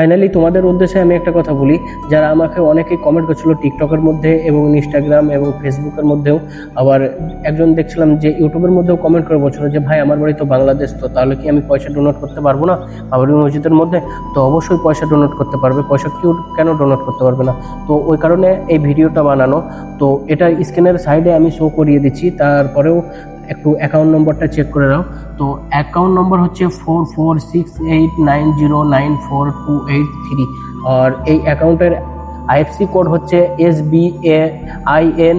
Finally তোমাদের উদ্দেশ্যে আমি একটা কথা বলি, যারা আমাকে অনেকেই কমেন্ট করছিল টিকটকের মধ্যে এবং ইনস্টাগ্রাম এবং ফেসবুকের মধ্যেও, আবার একজন দেখছিলাম যে ইউটিউবের মধ্যেও কমেন্ট করে বলছিল যে ভাই আমার বাড়ি তো বাংলাদেশ, তো তাহলে কি আমি পয়সা ডোনেট করতে পারবো না বাবরি মসজিদের মধ্যে? তো অবশ্যই পয়সা ডোনেট করতে পারবে, পয়সা কেন ডোনেট করতে পারবে না? তো ওই কারণে এই ভিডিওটা বানানো। তো এটা স্ক্রিনের সাইডে আমি শো করিয়ে দিচ্ছি, তারপরেও একটু অ্যাকাউন্ট নম্বরটা চেক করে নাও। তো অ্যাকাউন্ট নম্বর হচ্ছে 4468909428 আর এই অ্যাকাউন্টের আইএফসি কোড হচ্ছে SBAIN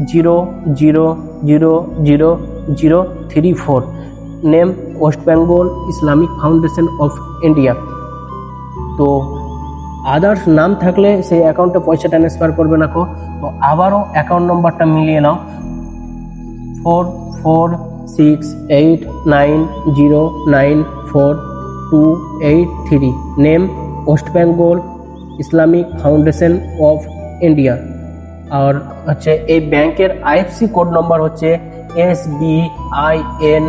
00000034। Name West Bengal Islamic foundation of India. তো আদার্স নাম থাকলে সেই অ্যাকাউন্টে পয়সা ট্রান্সফার করবে না কো। তো আবারও অ্যাকাউন্ট নম্বরটা মিলিয়ে নাও, 4468909428 name West Bengal Islamic foundation of India. আর হচ্ছে এই ব্যাংকের আইএফসি কোড নম্বর হচ্ছে SBIN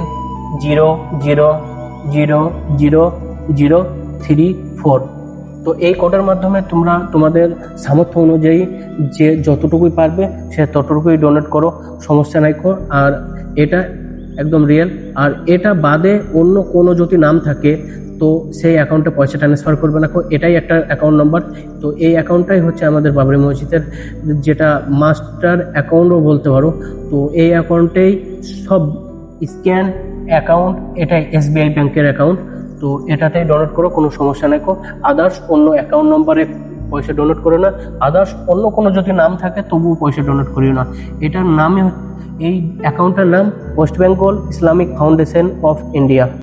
00000034। তো এই কোডের মাধ্যমে তোমরা তোমাদের সামর্থ্য অনুযায়ী যে যতটুকুই পারবে সে ততটুকুই ডোনেট করো, সমস্যা নাই কো। আর এটা একদম রিয়েল। আর এটা বাদে অন্য কোনো যদি নাম থাকে তো সেই অ্যাকাউন্টে পয়সা ট্রান্সফার করবে না কো। এটাই একটা অ্যাকাউন্ট নম্বর। তো এই অ্যাকাউন্টটাই হচ্ছে আমাদের বাবরি মসজিদের যেটা মাস্টার অ্যাকাউন্টও বলতে পারো। তো এই অ্যাকাউন্টেই সব স্ক্যান অ্যাকাউন্ট, এটাই SBI ব্যাংকের অ্যাকাউন্ট। তো এটাতেই ডোনেট করো, কোনো সমস্যা নেই কো। আদার্স অন্য অ্যাকাউন্ট নম্বরে পয়সা ডোনেট করো না। আদার্স অন্য কোনো যদি নাম থাকে তবুও পয়সা ডোনেট করিও না। এটার নামই, এই অ্যাকাউন্টের নাম West Bengal Islamic foundation of India.